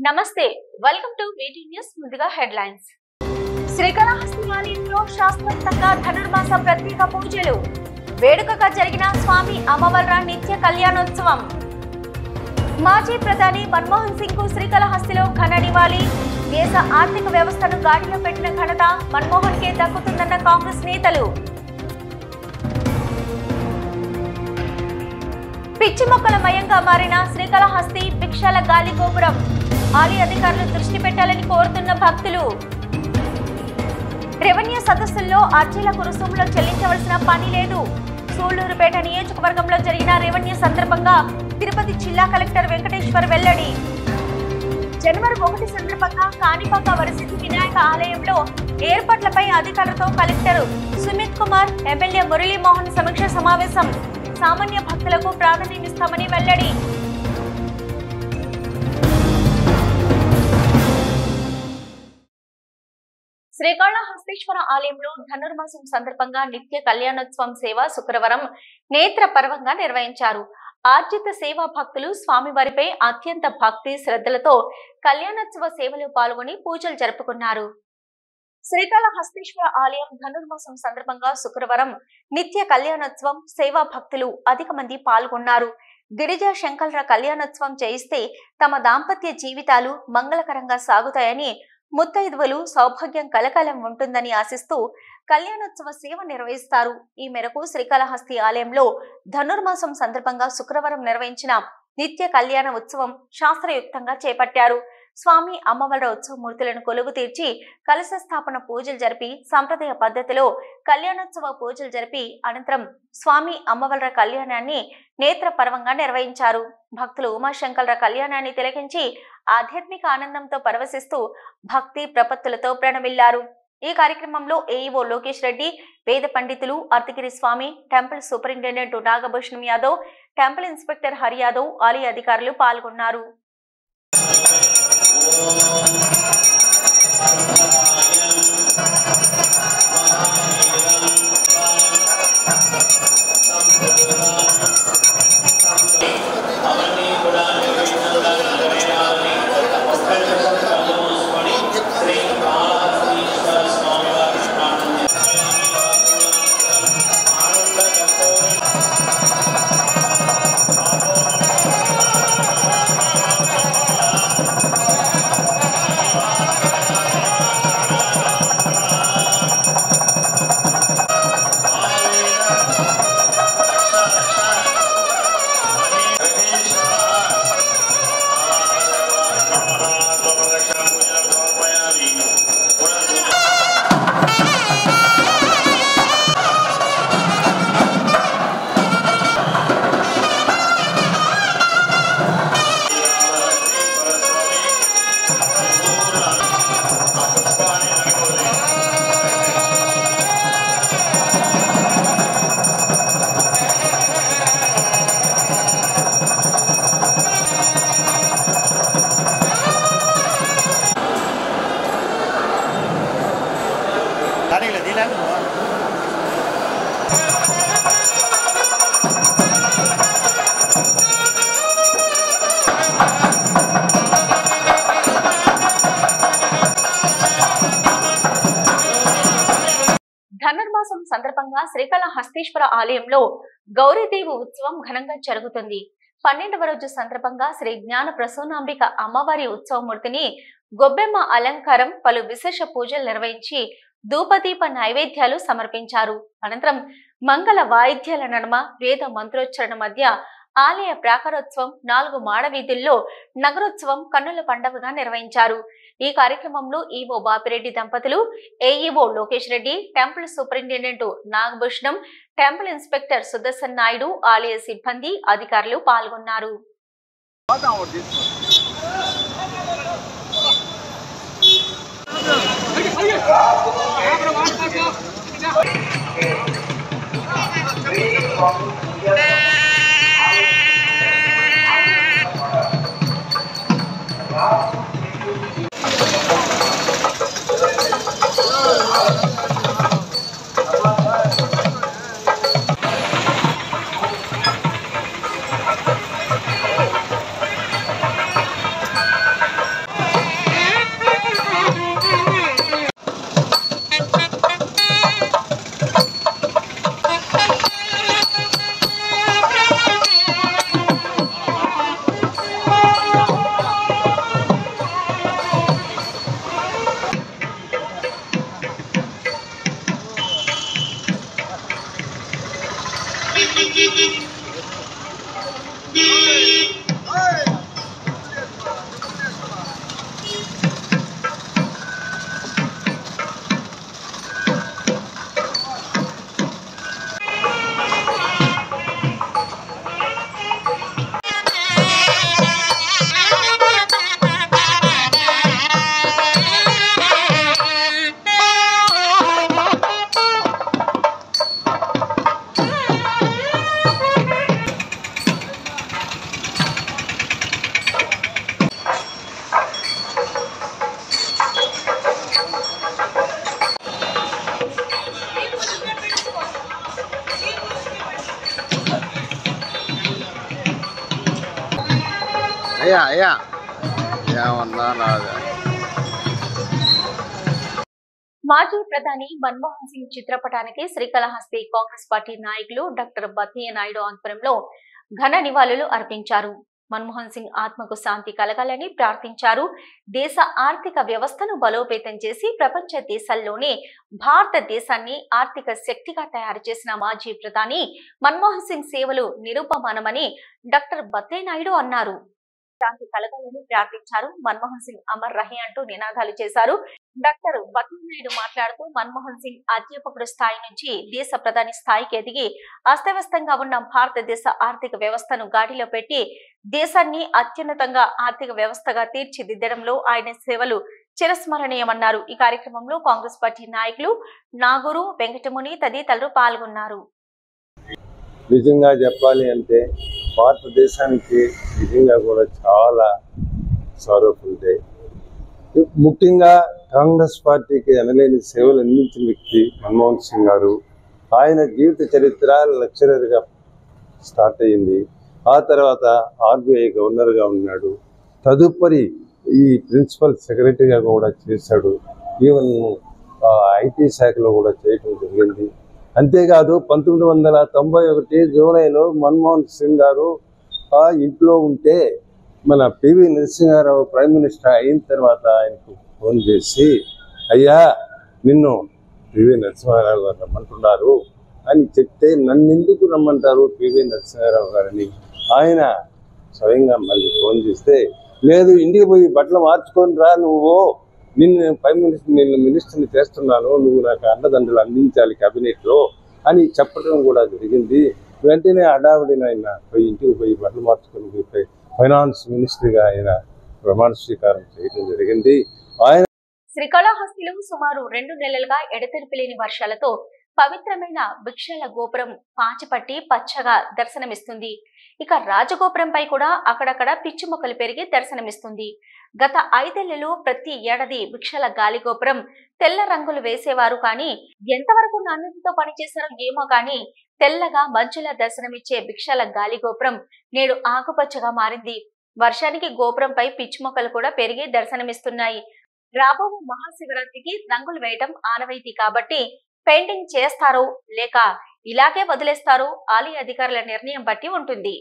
నమస్తే welcome to వీటీ news. ముందుగా headlines. Srikalahasti ఆలయంలో శాస్త్రోక్తంగా ధనుర్మాస ప్రత్యేక పూజలు. వేడుకగా జరిగిన స్వామి అమ్మవార్ల నిత్య కళ్యాణోత్సవం. మాజీ ప్రధాని మన్మోహన్ సింగ్ కు శ్రీకాళహస్తిలో ఘన నివాళి. దేశ ఆర్థిక వ్యవస్థను గాడిలో పెట్టిన ఘనత మన్మోహన్ కే దక్కుతుందన్న కాంగ్రెస్ నేతలు. పిచ్చి మొక్కల మయంగా మారిన శ్రీకాళహస్తి భిక్షల గాలి గోపురం. ఆలయ అధికారులు దృష్టి పెట్టాలని కోరుతున్న భక్తులు. రెవెన్యూ సదస్సుల్లో అర్జీలకు రుసుములో చెల్లించవలసిన పని లేదు. సూళ్లూరుపేట నియోజకవర్గంలో జరిగిన రెవెన్యూ సందర్భంగా తిరుపతి జిల్లా కలెక్టర్ వెంకటేశ్వర్ వెల్లడి. జనవరి 1 సందర్భంగా కాణిపాక వరసిద్ధి వినాయక ఆలయంలో ఏర్పాట్లపై అధికారులతో కలెక్టర్ సుమిత్ కుమార్, ఎమ్మెల్యే మురళీమోహన్ సమీక్ష సమావేశం. సామాన్య భక్తులకు ప్రాధాన్యమిస్తామని వెల్లడి. శ్రీకాళహస్తీశ్వర ఆలయంలో ధనుర్మాసం సందర్భంగా నిత్య కళ్యాణోత్సవం సేవ శుక్రవారం నేత్ర పర్వంగా నిర్వహించారు. ఆర్జిత సేవా భక్తులు స్వామివారిపై అత్యంత భక్తి శ్రద్ధలతో కళ్యాణోత్సవ సేవలో పాల్గొని పూజలు జరుపుకున్నారు. శ్రీకాళహస్తీశ్వర ఆలయం ధనుర్మాసం సందర్భంగా శుక్రవారం నిత్య కళ్యాణోత్సవం సేవా భక్తులు అధిక మంది పాల్గొన్నారు. గిరిజా శంకర్ల కళ్యాణోత్సవం చేయిస్తే తమ దాంపత్య జీవితాలు మంగళకరంగా సాగుతాయని, ముత్తైదువులు సౌభాగ్యం కలకాలం ఉంటుందని ఆశిస్తూ కళ్యాణోత్సవ సేవ నిర్వహిస్తారు. ఈ మేరకు శ్రీకాళహస్తి ఆలయంలో ధనుర్మాసం సందర్భంగా శుక్రవారం నిర్వహించిన నిత్య కళ్యాణ ఉత్సవం శాస్త్రయుక్తంగా చేపట్టారు. స్వామి అమ్మవార్ల ఉత్సవమూర్తులను కొలువు తీర్చి కలశ స్థాపన పూజలు జరిపి సంప్రదాయ పద్ధతిలో కళ్యాణోత్సవ పూజలు జరిపి అనంతరం స్వామి అమ్మవార్ల కళ్యాణాన్ని నేత్ర పర్వంగా నిర్వహించారు. భక్తులు ఉమాశంకర్ల కళ్యాణాన్ని తిలకించి ఆధ్యాత్మిక ఆనందంతో పరవశిస్తూ భక్తి ప్రపత్తులతో ప్రణమిల్లారు. ఈ కార్యక్రమంలో ఏఈఓ లోకేష్ రెడ్డి, వేద పండితులు, Arthagiri Swami, temple superintendent Nagabhushanam Yadav, temple inspector Hari Yadav, ఆలయ అధికారులు పాల్గొన్నారు. ధనుర్మాసం సందర్భంగా శ్రీకాళహస్తీశ్వర ఆలయంలో గౌరీదేవి ఉత్సవం ఘనంగా జరుగుతుంది. 12వ రోజు సందర్భంగా శ్రీ జ్ఞాన ప్రసూనాంబిక అమ్మవారి ఉత్సవమూర్తిని గొబ్బెమ్మ అలంకారం, పలు విశేష పూజలు నిర్వహించి ధూపదీప నైవేద్యాలు సమర్పించారు. అనంతరం మంగళ వాయిద్యాల నడుమ వేద మంత్రోచ్చరణ మధ్య ఆలయ ప్రాకారోత్సవం 4 మాడ వీధుల్లో నగరోత్సవం కన్నుల పండుగగా నిర్వహించారు. ఈ కార్యక్రమంలో ఈవో బాపిరెడ్డి దంపతులు, AEO Lokesh Reddy, temple superintendent Nagabhushanam, temple inspector Sudarshan Naidu, ఆలయ సిబ్బంది, అధికారులు పాల్గొన్నారు. అయ్యా ఏమన్నా నాదా. మాజీ ప్రధాని మన్మోహన్ సింగ్ చిత్రపటానికి శ్రీకాళహస్తి కాంగ్రెస్ పార్టీ నాయకులు డాక్టర్ బత్తయ్య నాయుడు ఆధ్వర్యంలో ఘన నివాళులు అర్పించారు. మన్మోహన్ సింగ్ ఆత్మకు శాంతి కలగాలని ప్రార్థించారు. దేశ ఆర్థిక వ్యవస్థను బలోపేతం చేసి ప్రపంచ దేశాల్లోనే భారతదేశాన్ని ఆర్థిక శక్తిగా తయారు చేసిన మాజీ ప్రధాని మన్మోహన్ సింగ్ సేవలు నిరూపమానమని డాక్టర్ బత్తయ్య నాయుడు అన్నారు. శాంతి కలగాలని ప్రార్థించారు. మన్మోహన్ సింగ్ అమర్ రహే అంటూ నినాదాలు చేశారు. డాక్టర్ బత్తయ్య నాయుడు మాట్లాడుతూ మన్మోహన్ సింగ్ అధ్యాపకుడు స్థాయి నుంచి దేశ ప్రధాని స్థాయికి ఎదిగి అస్తవ్యస్తంగా ఉన్న భారతదేశ ఆర్థిక వ్యవస్థను గాడిలో పెట్టి దేశాన్ని అత్యున్నతంగా ఆర్థిక వ్యవస్థగా తీర్చిదిద్దడంలో ఆయన సేవలు చిరస్మరణీయమన్నారు. ఈ కార్యక్రమంలో కాంగ్రెస్ పార్టీ నాయకులు నాగూరు, వెంకటముని తదితరులు పాల్గొన్నారు. నిజంగా చెప్పాలి అంటే భారతదేశానికి నిజంగా కూడా చాలా సారూపుంటాయి. ముఖ్యంగా కాంగ్రెస్ పార్టీకి అనలేని సేవలు అందించిన వ్యక్తి మన్మోహన్ సింగ్ గారు. ఆయన జీవిత చరిత్ర లెక్చరర్గా స్టార్ట్ అయ్యింది. ఆ తర్వాత ఆర్బీఐ గవర్నర్గా ఉన్నాడు. తదుపరి ఈ ప్రిన్సిపల్ సెక్రటరీగా కూడా చేశాడు. ఈవెన్ ఐటీ శాఖలో కూడా చేయడం జరిగింది. అంతేకాదు 1991 జూలైలో మన్మోహన్ సింగ్ గారు ఇంట్లో ఉంటే మన పివి నరసింహారావు ప్రైమ్ మినిస్టర్ అయిన తర్వాత ఆయనకు ఫోన్ చేసి, అయ్యా నిన్ను పివి నరసింహారావు గారు రమ్మంటున్నారు అని చెప్తే, నన్ను ఎందుకు రమ్మంటారు పివి నరసింహారావు గారని ఆయన స్వయంగా మళ్ళీ ఫోన్ చేస్తే, లేదు ఇంటికి పోయి బట్టలు మార్చుకొని రా, నువ్వు నిన్ను మినిస్టర్ని చేస్తున్నాను, నువ్వు నాకు అండదండలు అందించాలి క్యాబినెట్లో అని చెప్పడం కూడా జరిగింది. వెంటనే హడావిడిన ఆయన ఇంటికి పోయి బట్టలు మార్చుకొని పోయి ఫైనాన్స్ మినిస్టర్గా ఆయన ప్రమాణ స్వీకారం చేయడం జరిగింది. ఆయన శ్రీకాళహస్తిలో సుమారు 2 నెలలుగా ఎడతెరిపి లేని వర్షాలతో పవిత్రమైన భిక్షల గోపురం పాచిపట్టి పచ్చగా దర్శనమిస్తుంది. ఇక రాజగోపురంపై కూడా అక్కడక్కడ పిచ్చి మొక్కలు పెరిగి దర్శనమిస్తుంది. గత 5 ఏళ్లలో ప్రతి ఏడాది భిక్షల గాలి గోపురం తెల్ల రంగులు వేసేవారు, కానీ ఎంతవరకు నాణ్యతతో పనిచేశారో ఏమో కానీ తెల్లగా మంచులా దర్శనమిచ్చే భిక్షల గాలి గోపురం నేడు ఆకుపచ్చగా మారింది. వర్షానికి గోపురంపై పిచ్చి మొక్కలు కూడా పెరిగి దర్శనమిస్తున్నాయి. రాబో మహాశివరాత్రికి రంగులు వేయడం ఆనవాయితీ కాబట్టి పెయింటింగ్ చేస్తారో లేక ఇలాగే వదిలేస్తారో ఆలయ అధికారుల నిర్ణయం బట్టి ఉంటుంది.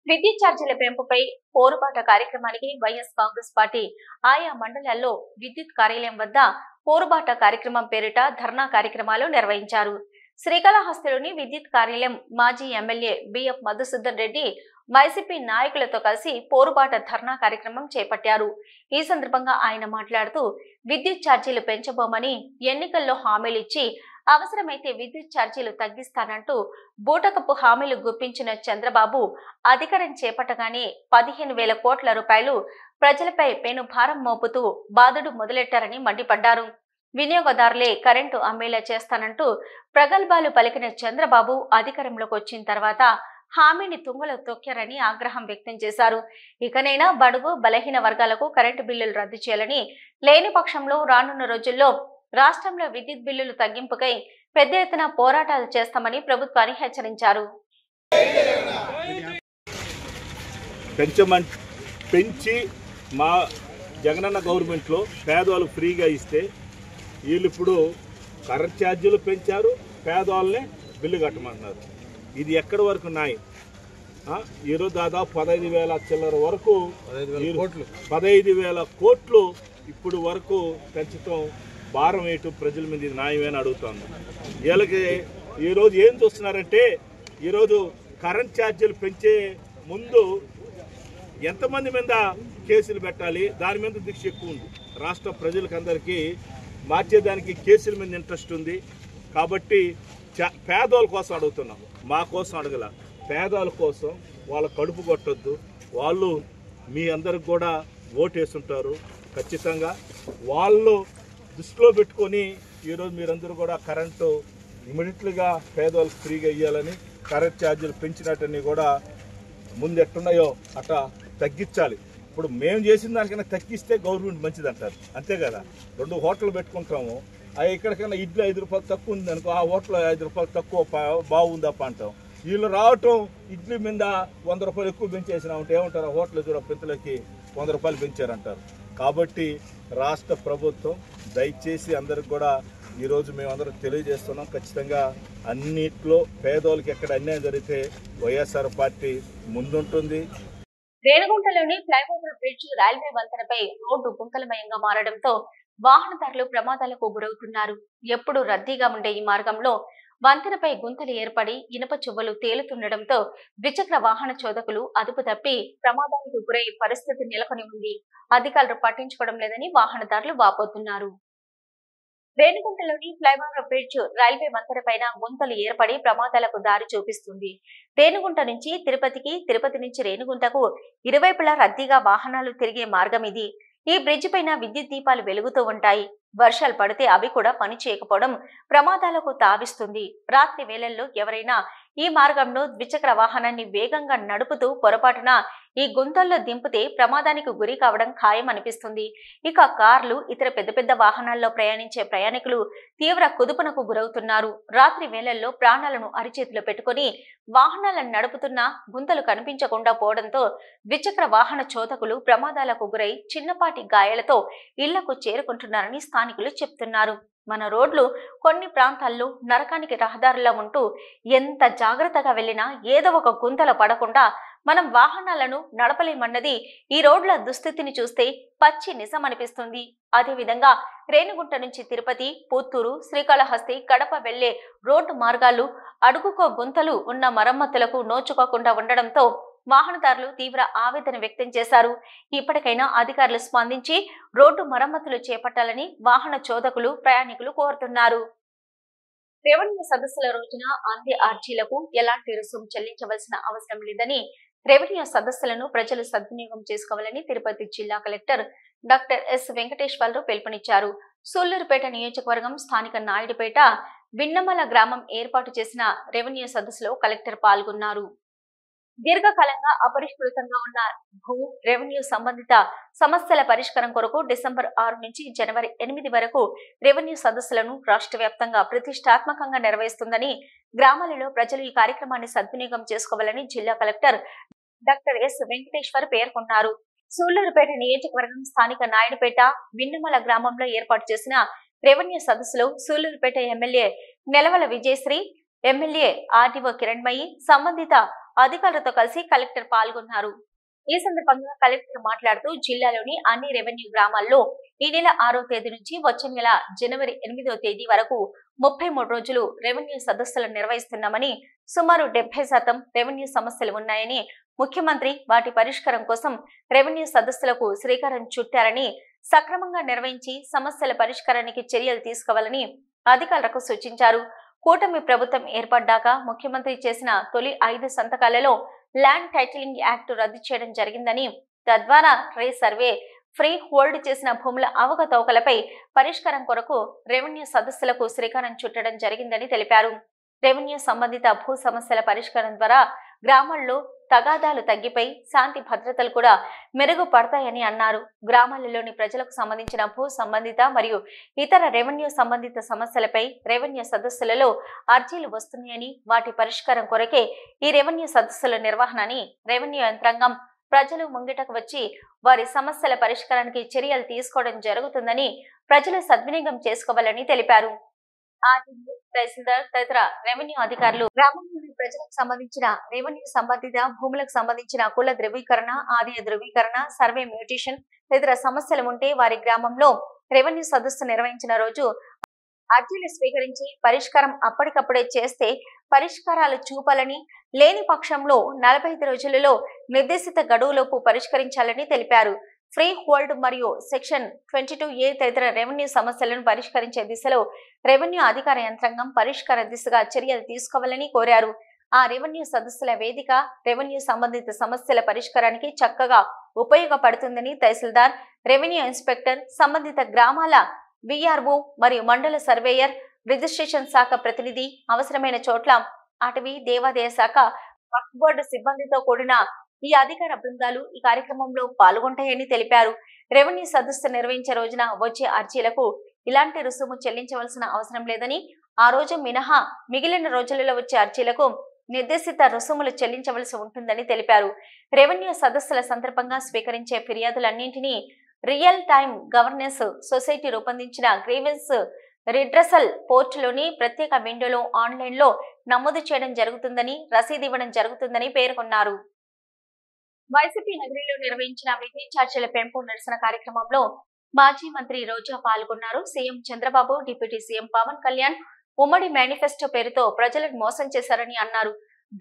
విద్యుత్ ఛార్జీల పెంపుపై పోరుబాట కార్యక్రమానికి వైఎస్ కాంగ్రెస్ పార్టీ ఆయా మండలాల్లో విద్యుత్ కార్యాలయం వద్ద పోరుబాట కార్యక్రమం పేరిట ధర్నా కార్యక్రమాలు నిర్వహించారు. శ్రీకాళహస్తిలోని విద్యుత్ కార్యాలయం మాజీ ఎమ్మెల్యే బిఎఫ్ మధుసూదన్ రెడ్డి వైసీపీ నాయకులతో కలిసి పోరుబాట ధర్నా కార్యక్రమం చేపట్టారు. ఈ సందర్భంగా ఆయన మాట్లాడుతూ విద్యుత్ ఛార్జీలు పెంచబోమని ఎన్నికల్లో హామీలిచ్చి అవసరమైతే విద్యుత్ ఛార్జీలు తగ్గిస్తానంటూ బూటకపు హామీలు గుప్పించిన చంద్రబాబు అధికారం చేపట్టగానే 15,000 కోట్ల రూపాయలు ప్రజలపై పెను భారం మోపుతూ బాధుడు మొదలెట్టారని మండిపడ్డారు. వినియోగదారులే కరెంటు అమ్మేలా చేస్తానంటూ ప్రగల్భాలు పలికిన చంద్రబాబు అధికారంలోకి వచ్చిన తర్వాత హామీని తుంగలో తొక్కారని ఆగ్రహం వ్యక్తం చేశారు. ఇకనైనా బడుగు బలహీన వర్గాలకు కరెంటు బిల్లులు రద్దు చేయాలని, లేని పక్షంలో రానున్న రోజుల్లో రాష్ట్రంలో విద్యుత్ బిల్లులు తగ్గింపుకై పెద్ద ఎత్తున పోరాటాలు చేస్తామని ప్రభుత్వాన్ని హెచ్చరించారు. పెంచి మా జగనన్న గవర్నమెంట్లో పేదవాళ్ళు ఫ్రీగా ఇస్తే వీళ్ళు ఇప్పుడు కరెంట్ ఛార్జీలు పెంచారు, పేదవాళ్ళనే బిల్లు కట్టమంటున్నారు. ఇది ఎక్కడి వరకు న్యాయం? ఈరోజు దాదాపు 15,000 చిల్లర వరకు 15,000 కోట్లు ఇప్పుడు వరకు పెంచడం భారం వేయటం ప్రజల మీద ఇది న్యాయమని అడుగుతాను. వీళ్ళకి ఈరోజు ఏం చూస్తున్నారంటే ఈరోజు కరెంట్ ఛార్జీలు పెంచే ముందు ఎంతమంది మీద కేసులు పెట్టాలి, దాని మీద దీక్ష ఎక్కువ ఉంది. రాష్ట్ర ప్రజలకందరికీ మార్చేదానికి కేసుల మీద ఇంట్రెస్ట్ ఉంది. కాబట్టి పేదవాళ్ళ కోసం అడుగుతున్నాం, మా కోసం అడగల. పేదవాళ్ళ కోసం వాళ్ళ కడుపు కొట్టొద్దు. వాళ్ళు మీ అందరికి కూడా ఓటేస్తుంటారు. ఖచ్చితంగా వాళ్ళు దృష్టిలో పెట్టుకొని ఈరోజు మీరందరూ కూడా కరెంటు ఇమీడియట్లీగా పేదవాళ్ళకి ఫ్రీగా ఇవ్వాలని, కరెంట్ ఛార్జీలు పెంచినట్టని కూడా ముందు ఎట్టున్నాయో అట్లా తగ్గించాలి. ఇప్పుడు మేము చేసిన దానికన్నా తగ్గిస్తే గవర్నమెంట్ మంచిది అంటారు, అంతే కదా. 2 హోటళ్ళు పెట్టుకుంటాము, అవి ఎక్కడికైనా ఇడ్లీ 5 రూపాయలు తక్కువ ఉంది అనుకో, ఆ హోటల్ 5 రూపాయలు తక్కువ బాగుందప్ప అంటాం. వీళ్ళు రావటం ఇడ్లీ మీద 100 రూపాయలు ఎక్కువ పెంచేసినామంటే ఏమంటారు? హోటల్ కూడా పెంతలకి 100 రూపాయలు పెంచారంటారు. కాబట్టి రాష్ట్ర ప్రభుత్వం దయచేసి అందరికి కూడా ఈరోజు మేమందరం తెలియజేస్తున్నాం, ఖచ్చితంగా అన్నిట్లో పేదవాళ్ళకి ఎక్కడ అన్యాయం జరిగితే వైఎస్ఆర్ పార్టీ ముందుంటుంది. రేణిగుంటలోని ఫ్లైఓవర్ బ్రిడ్జ్ రైల్వే వంతెనపై రోడ్డు గుంతలమయంగా మారడంతో వాహనదారులు ప్రమాదాలకు గురవుతున్నారు. ఎప్పుడు రద్దీగా ఉండే ఈ మార్గంలో వంతెనపై గుంతలు ఏర్పడి ఇనుప చువ్వలు తేలుతుండటంతో ద్విచక్ర వాహన చోదకులు అదుపు తప్పి ప్రమాదానికి గురయ్యే పరిస్థితి నెలకొని ఉంది. అధికారులు పట్టించుకోవడం లేదని వాహనదారులు వాపోతున్నారు. రేణిగుంటలోని ఫ్లైఓవర్ బ్రిడ్జ్ రైల్వే వంతెన పైన గుంతలు ఏర్పడి ప్రమాదాలకు దారి చూపిస్తుంది. రేణిగుంట నుంచి తిరుపతికి, తిరుపతి నుంచి రేణిగుంటకు ఇరువైపులా రద్దీగా వాహనాలు తిరిగే మార్గం ఇది. ఈ బ్రిడ్జి పైన విద్యుత్ దీపాలు వెలుగుతూ ఉంటాయి. వర్షాలు పడితే అవి కూడా పని చేయకపోవడం ప్రమాదాలకు తావిస్తుంది. రాత్రి వేళల్లో ఎవరైనా ఈ మార్గంలో ద్విచక్ర వాహనాన్ని వేగంగా నడుపుతూ పొరపాటున ఈ గుంతల్లో దింపితే ప్రమాదానికి గురి కావడం ఖాయం అనిపిస్తుంది. ఇక కార్లు, ఇతర పెద్ద పెద్ద వాహనాల్లో ప్రయాణించే ప్రయాణికులు తీవ్ర కుదుపునకు గురవుతున్నారు. రాత్రి వేళల్లో ప్రాణాలను అరిచేతిలో పెట్టుకుని వాహనాలను నడుపుతున్నా గుంతలు కనిపించకుండా పోవడంతో ద్విచక్ర వాహన చోదకులు ప్రమాదాలకు గురై చిన్నపాటి గాయాలతో ఇళ్లకు చేరుకుంటున్నారని స్థానికులు చెప్తున్నారు. మన రోడ్లు కొన్ని ప్రాంతాల్లో నరకానికి రహదారులా ఉంటూ ఎంత జాగ్రత్తగా వెళ్లినా ఏదో ఒక గుంతల పడకుండా మనం వాహనాలను నడపలేమన్నది ఈ రోడ్ల దుస్థితిని చూస్తే పచ్చి నిజం అనిపిస్తుంది. అదేవిధంగా రేణిగుంట నుంచి తిరుపతి, పుత్తూరు, శ్రీకాళహస్తి, కడప వెళ్లే రోడ్డు మార్గాలు అడుగుకో గుంతలు ఉన్న మరమ్మతులకు నోచుకోకుండా ఉండడంతో వాహనదారులు తీవ్ర ఆవేదన వ్యక్తం చేశారు. ఇప్పటికైనా అధికారులు స్పందించి రోడ్డు మరమ్మతులు చేపట్టాలని వాహన చోదకులు, ప్రయాణికులు కోరుతున్నారు. రెవెన్యూ సదస్సుల రోజున అందే ఆర్జీలకు ఎలాంటి రుసుము చెల్లించవలసిన అవసరం లేదని, రెవెన్యూ సదస్సులను ప్రజలు సద్వినియోగం చేసుకోవాలని తిరుపతి జిల్లా కలెక్టర్ డాక్టర్ ఎస్ వెంకటేశ్వరరావు పిలుపునిచ్చారు. సూళ్లూరుపేట నియోజకవర్గం స్థానిక నాయుడుపేట విన్నమల గ్రామం ఏర్పాటు చేసిన రెవెన్యూ సదస్సులో కలెక్టర్ పాల్గొన్నారు. దీర్ఘకాలంగా అపరిష్కృతంగా ఉన్న భూ, రెవెన్యూ సంబంధిత సమస్యల పరిష్కారం కొరకు డిసెంబర్ 6 నుంచి జనవరి 8 వరకు రెవెన్యూ సదస్సులను రాష్ట్ర వ్యాప్తంగా ప్రతిష్టాత్మకంగా నిర్వహిస్తుందని, గ్రామాలలో ప్రజలు ఈ కార్యక్రమాన్ని సద్వినియోగం చేసుకోవాలని జిల్లా కలెక్టర్ డాక్టర్ ఎస్ వెంకటేశ్వర్ పేర్కొన్నారు. సూళ్లూరుపేట నియోజకవర్గం స్థానిక నాయుడుపేట విన్నమల గ్రామంలో ఏర్పాటు చేసిన రెవెన్యూ సదస్సులో Sullurpeta MLA Nelavala Vijayasree, MLA RDO Kiranmayi, సంబంధిత అధికారులతో కలిసి కలెక్టర్ పాల్గొన్నారు. ఈ సందర్భంగా కలెక్టర్ మాట్లాడుతూ జిల్లాలోని అన్ని రెవెన్యూ గ్రామాల్లో ఈ నెల 6వ తేదీ నుంచి వచ్చే నెల జనవరి 8వ తేదీ వరకు 33 రోజులు రెవెన్యూ సదస్సులు నిర్వహిస్తున్నామని, సుమారు 70% రెవెన్యూ సమస్యలు ఉన్నాయని, ముఖ్యమంత్రి వాటి పరిష్కారం కోసం రెవెన్యూ సదస్సులకు శ్రీకారం చుట్టారని, సక్రమంగా నిర్వహించి సమస్యల పరిష్కారానికి చర్యలు తీసుకోవాలని అధికారులకు సూచించారు. కూటమి ప్రభుత్వం ఏర్పడ్డాక ముఖ్యమంత్రి చేసిన తొలి 5 సంతకాలలో ల్యాండ్ టైటిలింగ్ యాక్ట్ రద్దు చేయడం జరిగిందని, తద్వారా రీసర్వే, ఫ్రీ హోల్డ్ చేసిన భూముల అవకతవకలపై పరిష్కారం కొరకు రెవెన్యూ సదస్సులకు శ్రీకారం చుట్టడం జరిగిందని తెలిపారు. రెవెన్యూ సంబంధిత భూ సమస్యల పరిష్కారం ద్వారా గ్రామాల్లో తగాదాలు తగ్గిపోయి శాంతి భద్రతలు కూడా మెరుగుపడతాయని అన్నారు. గ్రామాలలోని ప్రజలకు సంబంధించిన భూ సంబంధిత మరియు ఇతర రెవెన్యూ సంబంధిత సమస్యలపై రెవెన్యూ సదస్సులలో అర్జీలు వస్తున్నాయని, వాటి పరిష్కారం కొరకే ఈ రెవెన్యూ సదస్సుల నిర్వహణని రెవెన్యూ యంత్రాంగం ప్రజలు ముంగిటకు వచ్చి వారి సమస్యల పరిష్కారానికి చర్యలు తీసుకోవడం జరుగుతుందని ప్రజలు సద్వినియోగం చేసుకోవాలని తెలిపారు. ఆర్డీఓ, తహసీల్దార్ తదితర రెవెన్యూ అధికారులు గ్రామంలోని ప్రజలకు సంబంధించిన రెవెన్యూ సంబంధిత భూములకు సంబంధించిన కుల ధృవీకరణ, ఆదాయ ధృవీకరణ, సర్వే మ్యూటేషన్ తదితర సమస్యలు ఉంటే వారి గ్రామంలో రెవెన్యూ సదస్సు నిర్వహించిన రోజు అర్జీలు స్వీకరించి పరిష్కారం అప్పటికప్పుడే చేస్తే పరిష్కారాలు చూపాలని, లేని పక్షంలో 45 రోజులలో నిర్దేశిత గడువులోపు పరిష్కరించాలని తెలిపారు. ఫ్రీ హోల్డ్ మరియు సెక్షన్ 22A తదితర రెవెన్యూ సమస్యలను పరిష్కరించే దిశలో రెవెన్యూ అధికార యంత్రాంగం పరిష్కార దిశగా చర్యలు తీసుకోవాలని కోరారు. ఆ రెవెన్యూ సదస్సుల వేదిక రెవెన్యూ సంబంధిత సమస్యల పరిష్కారానికి చక్కగా ఉపయోగపడుతుందని తహసీల్దార్, రెవెన్యూ ఇన్స్పెక్టర్, సంబంధిత గ్రామాల VRO మరియు మండల సర్వేయర్, రిజిస్ట్రేషన్ శాఖ ప్రతినిధి, అవసరమైన చోట్ల అటవీ, దేవాదాయ శాఖ, వక్ఫ్ బోర్డు సిబ్బందితో కూడిన ఈ అధికార బృందాలు ఈ కార్యక్రమంలో పాల్గొంటాయని తెలిపారు. రెవెన్యూ సదస్సు నిర్వహించే రోజున వచ్చే అర్జీలకు ఇలాంటి రుసుము చెల్లించవలసిన అవసరం లేదని, ఆ రోజు మినహా మిగిలిన రోజులలో వచ్చే అర్జీలకు నిర్దేశిత రుసుములు చెల్లించవలసి ఉంటుందని తెలిపారు. రెవెన్యూ సదస్సుల సందర్భంగా స్వీకరించే ఫిర్యాదులన్నింటినీ రియల్ టైమ్ గవర్నెన్స్ సొసైటీ రూపొందించిన గ్రీవెన్స్ రిడ్రెసల్ పోర్టులోని ప్రత్యేక విండోలో ఆన్లైన్లో నమోదు చేయడం జరుగుతుందని, రసీదు ఇవ్వడం జరుగుతుందని పేర్కొన్నారు. వైసీపీ నగరిలో నిర్వహించిన విద్యుత్ ఛార్జీల పెంపు నిరసన కార్యక్రమంలో మాజీ మంత్రి రోజా పాల్గొన్నారు. CM Chandrababu, deputy CM Pawan Kalyan ఉమ్మడి మేనిఫెస్టో పేరుతో ప్రజలను మోసం చేశారని అన్నారు.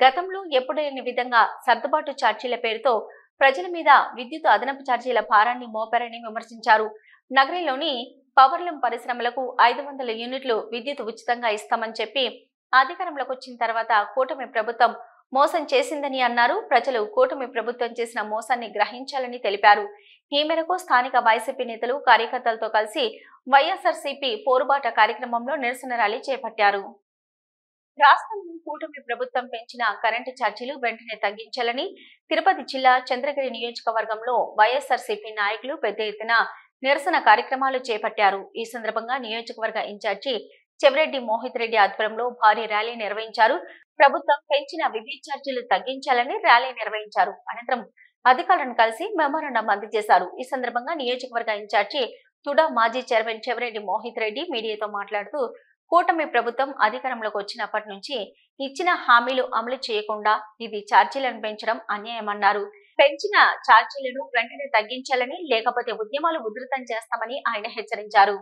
గతంలో ఎప్పుడు లేని విధంగా సర్దుబాటు ఛార్జీల పేరుతో ప్రజల మీద విద్యుత్ అదనపు ఛార్జీల భారాన్ని మోపారని విమర్శించారు. నగరంలోని పవర్లూమ్ పరిశ్రమలకు 500 యూనిట్లు విద్యుత్ ఉచితంగా ఇస్తామని చెప్పి అధికారంలోకి వచ్చిన తర్వాత కూటమి ప్రభుత్వం మోసం చేసిందని అన్నారు. ప్రజలు కూటమి ప్రభుత్వం చేసిన మోసాన్ని గ్రహించాలని తెలిపారు. ఈ మేరకు స్థానిక వైసీపీ నేతలు, కార్యకర్తలతో కలిసి వైఎస్ఆర్సీపీ పోరుబాట కార్యక్రమంలో నిరసన ర్యాలీ చేపట్టారు. రాష్ట్రంలో కూటమి ప్రభుత్వం పెంచిన కరెంటు ఛార్జీలు వెంటనే తగ్గించాలని తిరుపతి జిల్లా చంద్రగిరి నియోజకవర్గంలో వైఎస్ఆర్సీపీ నాయకులు పెద్ద ఎత్తున నిరసన కార్యక్రమాలు చేపట్టారు. ఈ సందర్భంగా నియోజకవర్గ ఇన్ఛార్జి చెవిరెడ్డి మోహిత్ రెడ్డి ఆధ్వర్యంలో భారీ ర్యాలీ నిర్వహించారు. ప్రభుత్వం పెంచిన విద్యుత్ ఛార్జీలు తగ్గించాలని ర్యాలీ నిర్వహించారు. అనంతరం అధికారులను కలిసి మెమోరాండం అందజేశారు. ఈ సందర్భంగా నియోజకవర్గ ఇన్ఛార్జి తుడా మాజీ చైర్మన్ చెవిరెడ్డి మోహిత్ రెడ్డి మీడియాతో మాట్లాడుతూ కూటమి ప్రభుత్వం అధికారంలోకి వచ్చినప్పటి నుంచి ఇచ్చిన హామీలు అమలు చేయకుండా ఇది ఛార్జీలను పెంచడం అన్యాయమన్నారు. పెంచిన ఛార్జీలను వెంటనే తగ్గించాలని, లేకపోతే ఉద్యమాలు ఉధృతం చేస్తామని ఆయన హెచ్చరించారు.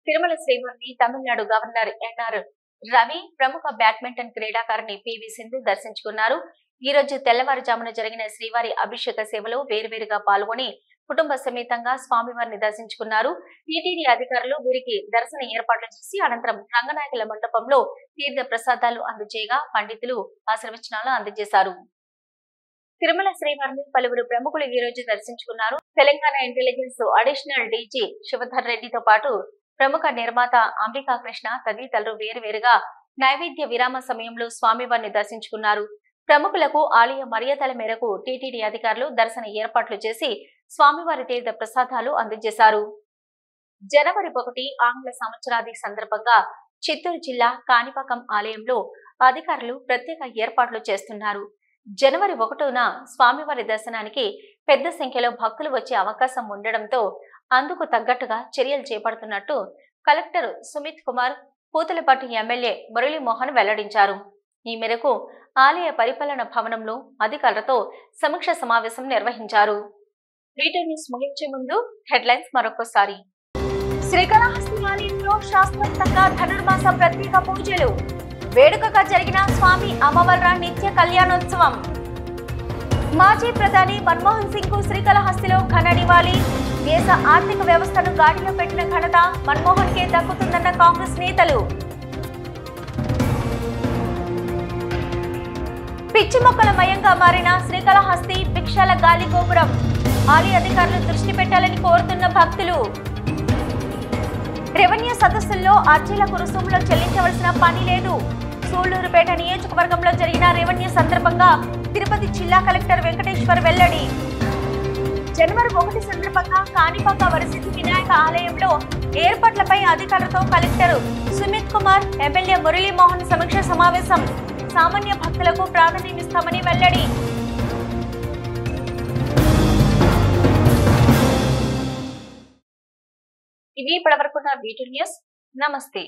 తిరుమల శ్రీవారిని తమిళనాడు గవర్నర్ ఎన్ఆర్ రవి, ప్రముఖ బ్యాడ్మింటన్ క్రీడాకారిణి పివి సింధు దర్శించుకున్నారు. ఈ రోజు తెల్లవారుజామున జరిగిన శ్రీవారి అభిషేక సేవలో వేర్వేరుగా పాల్గొని కుటుంబ సమేతంగా స్వామివారిని దర్శించుకున్నారు. టీటీడీ అధికారులు వీరికి దర్శన ఏర్పాట్లు చేసి అనంతరం రంగనాయకుల మండపంలో తీర్థ ప్రసాదాలు అందజేయగా పండితులు ఆశీర్వచనాలు అందజేశారు. తిరుమల శ్రీవారిని పలువురు ప్రముఖులు ఈ రోజు దర్శించుకున్నారు. Telangana intelligence additional DG Shivadhar రెడ్డితో పాటు ప్రముఖ నిర్మాత అంబికా కృష్ణ తదితరులు వేరువేరుగా నైవేద్య విరామ సమయంలో స్వామివారిని దర్శించుకున్నారు. ప్రముఖులకు ఆలయ మర్యాదల మేరకు టీటీడీ అధికారులు దర్శన ఏర్పాట్లు చేసి స్వామివారి తీర్థ ప్రసాదాలు అందజేశారు. జనవరి 1 ఆంగ్ల సంవత్సరాది సందర్భంగా చిత్తూరు జిల్లా కాణిపాకం ఆలయంలో అధికారులు ప్రత్యేక ఏర్పాట్లు చేస్తున్నారు. జనవరి 1న స్వామివారి దర్శనానికి పెద్ద సంఖ్యలో భక్తులు వచ్చే అవకాశం ఉండడంతో అందుకు తగ్గట్టుగా చర్యలు చేపడుతున్నట్టు కలెక్టర్ సుమిత్ కుమార్, పూతలపట్టు ఎమ్మెల్యే మురళీమోహన్ వెల్లడించారు. ఈ మేరకు ఆలయ పరిపాలన భవనంలో అధికారులతో సమీక్ష సమావేశం నిర్వహించారు. రీటైల్ న్యూస్ ముగించే ముందు హెడ్లైన్స్ మరొకసారి. శ్రీకాళహస్తి ఆలయంలో శాస్త్రోక్తంగా ధనుర్మాస ప్రత్యేక పూజలు, వేడుకగా జరిగిన స్వామి అమ్మవార్ల నిత్య కళ్యాణోత్సవం. మాజీ ప్రధాని మన్మోహన్ సింగ్ కు శ్రీకాళహస్తిలో ఘన నివాళి. దేశ ఆర్థిక వ్యవస్థను గాడిలో పెట్టిన ఘనత మన్మోహన్ కే దక్కుతుందన్న కాంగ్రెస్ నేతలు. పిచ్చి మొక్కల మయంగా మారిన శ్రీకాళహస్తి భిక్షాల గాలి గోపురం, ఆలయ అధికారులు దృష్టి పెట్టాలని కోరుతున్న భక్తులు. రెవెన్యూ సదస్సుల్లో అర్జీలకు రుసుములో చెల్లించవలసిన పని లేదు. సూళ్లూరుపేట నియోజకవర్గంలో జరిగిన రెవెన్యూ సందర్భంగా తిరుపతి జిల్లా కలెక్టర్ వెంకటేశ్వర్ వెల్లడి. జనవరి 1 సందర్భంగా కాణిపాక వరసిద్ధి వినాయక ఆలయంలో ఏర్పాట్లపై అధికారులతో కలెక్టర్ సుమిత్ కుమార్, ఎమ్మెల్యే మురళీమోహన్ సమీక్ష సమావేశం. సామాన్య భక్తులకు ప్రాధాన్యమిస్తామని వెల్లడి. ఇవి ఇప్పటివరకున్న వీటి న్యూస్. నమస్తే.